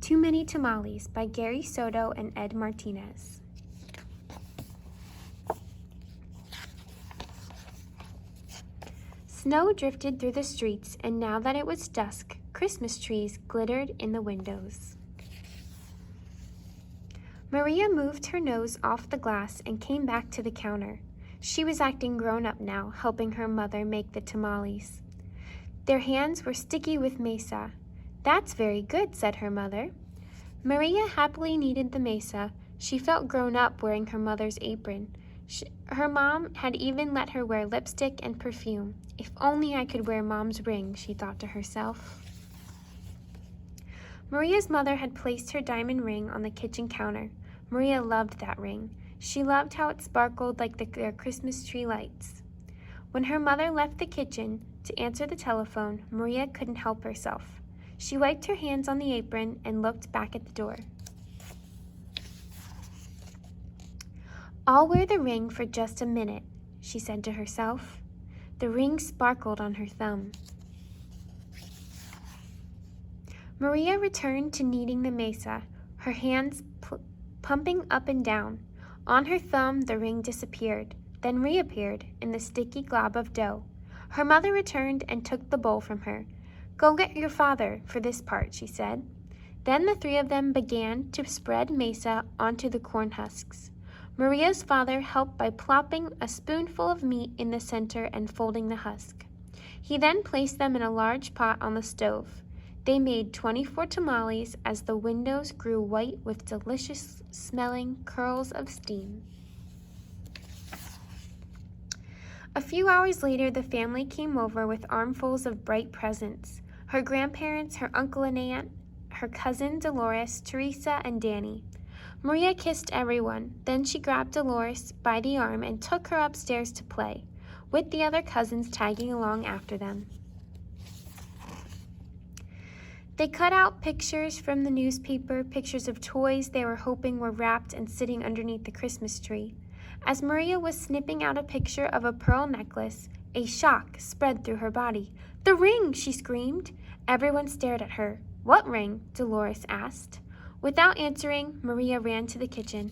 Too Many Tamales by Gary Soto and Ed Martinez. Snow drifted through the streets, and now that it was dusk, Christmas trees glittered in the windows. Maria moved her nose off the glass and came back to the counter. She was acting grown-up now, helping her mother make the tamales. Their hands were sticky with mesa. "That's very good," said her mother. Maria happily kneaded the mesa. She felt grown up wearing her mother's apron. Her mom had even let her wear lipstick and perfume. "If only I could wear Mom's ring," she thought to herself. Maria's mother had placed her diamond ring on the kitchen counter. Maria loved that ring. She loved how it sparkled like their Christmas tree lights. When her mother left the kitchen to answer the telephone, Maria couldn't help herself. She wiped her hands on the apron and looked back at the door. "I'll wear the ring for just a minute," she said to herself. The ring sparkled on her thumb. Maria returned to kneading the mesa, her hands pumping up and down. On her thumb, the ring disappeared, then reappeared in the sticky glob of dough. Her mother returned and took the bowl from her. "Go get your father for this part," she said. Then the three of them began to spread mesa onto the corn husks. Maria's father helped by plopping a spoonful of meat in the center and folding the husk. He then placed them in a large pot on the stove. They made 24 tamales as the windows grew white with delicious-smelling curls of steam. A few hours later, the family came over with armfuls of bright presents. Her grandparents, her uncle and aunt, her cousin Dolores, Teresa, and Danny. Maria kissed everyone. Then she grabbed Dolores by the arm and took her upstairs to play, with the other cousins tagging along after them. They cut out pictures from the newspaper, pictures of toys they were hoping were wrapped and sitting underneath the Christmas tree. As Maria was snipping out a picture of a pearl necklace, a shock spread through her body. "The ring!" she screamed. Everyone stared at her. "What ring?" Dolores asked. Without answering, Maria ran to the kitchen.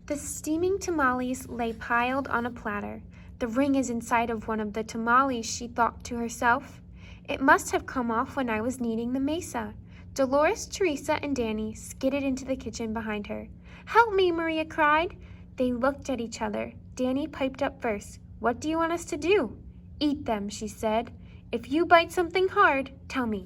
The steaming tamales lay piled on a platter. "The ring is inside of one of the tamales," she thought to herself. "It must have come off when I was kneading the mesa." Dolores, Teresa, and Danny skidded into the kitchen behind her. "Help me!" Maria cried. They looked at each other. Danny piped up first. "What do you want us to do?" "Eat them," she said. "If you bite something hard, tell me."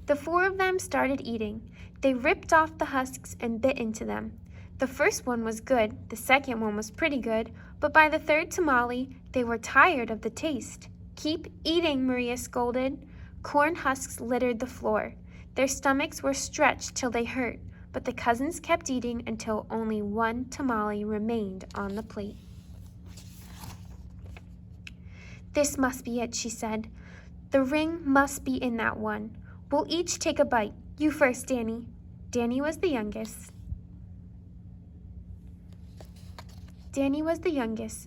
The four of them started eating. They ripped off the husks and bit into them. The first one was good, the second one was pretty good, but by the third tamale, they were tired of the taste. "Keep eating," Maria scolded. Corn husks littered the floor. Their stomachs were stretched till they hurt, but the cousins kept eating until only one tamale remained on the plate. "This must be it," she said. "The ring must be in that one. We'll each take a bite. You first, Danny." Danny was the youngest,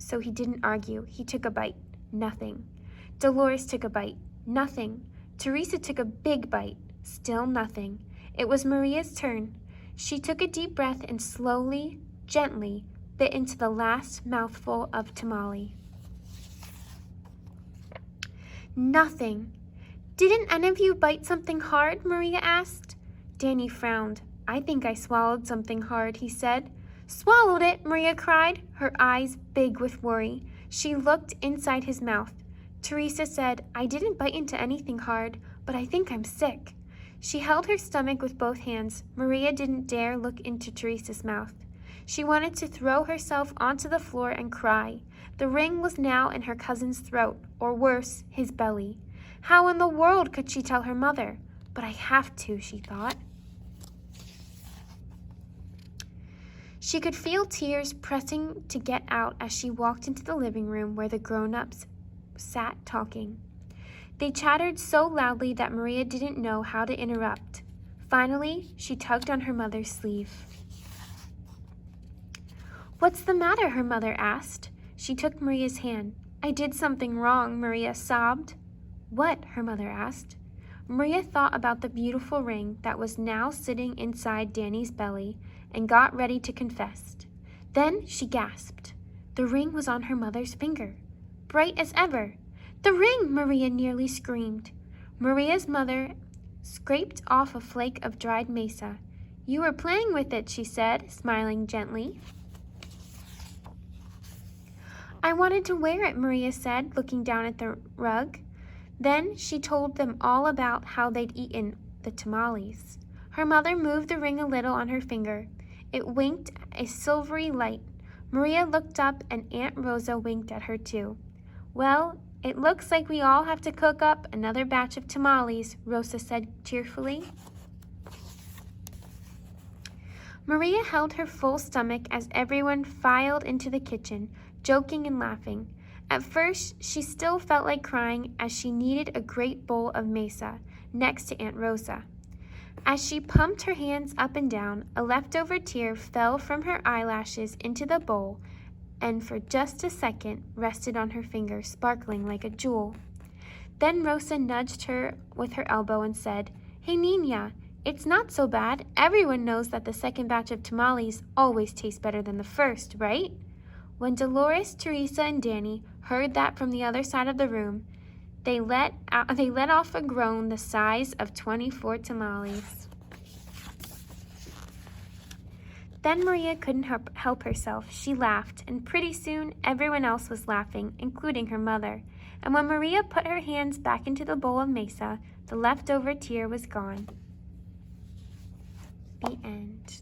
so he didn't argue. He took a bite. Nothing. Dolores took a bite. Nothing. Teresa took a big bite. Still nothing. It was Maria's turn. She took a deep breath and slowly, gently, bit into the last mouthful of tamale. Nothing. "Didn't any of you bite something hard?" Maria asked. Danny frowned. "I think I swallowed something hard," he said. "Swallowed it!" Maria cried, her eyes big with worry. She looked inside his mouth. Teresa said, "I didn't bite into anything hard, but I think I'm sick." She held her stomach with both hands. Maria didn't dare look into Teresa's mouth. She wanted to throw herself onto the floor and cry. The ring was now in her cousin's throat, or worse, his belly. How in the world could she tell her mother? "But I have to," she thought. She could feel tears pressing to get out as she walked into the living room where the grown-ups sat talking. They chattered so loudly that Maria didn't know how to interrupt. Finally, she tugged on her mother's sleeve. "What's the matter?" her mother asked. She took Maria's hand. "I did something wrong," Maria sobbed. "What?" her mother asked. Maria thought about the beautiful ring that was now sitting inside Danny's belly and got ready to confess. Then she gasped. The ring was on her mother's finger, bright as ever. "The ring!" Maria nearly screamed. Maria's mother scraped off a flake of dried mesa. "You were playing with it," she said, smiling gently. "I wanted to wear it," Maria said, looking down at the rug. Then she told them all about how they'd eaten the tamales. Her mother moved the ring a little on her finger. It winked a silvery light. Maria looked up and Aunt Rosa winked at her too. "Well, it looks like we all have to cook up another batch of tamales," Rosa said cheerfully. Maria held her full stomach as everyone filed into the kitchen, joking and laughing. At first, she still felt like crying as she needed a great bowl of mesa next to Aunt Rosa. As she pumped her hands up and down, a leftover tear fell from her eyelashes into the bowl and for just a second rested on her finger, sparkling like a jewel. Then Rosa nudged her with her elbow and said, "Hey, Nina, it's not so bad. Everyone knows that the second batch of tamales always tastes better than the first, right?" When Dolores, Teresa, and Danny heard that from the other side of the room, they let off a groan the size of 24 tamales. Then Maria couldn't help herself. She laughed, and pretty soon everyone else was laughing, including her mother. And when Maria put her hands back into the bowl of mesa, the leftover tear was gone. The end.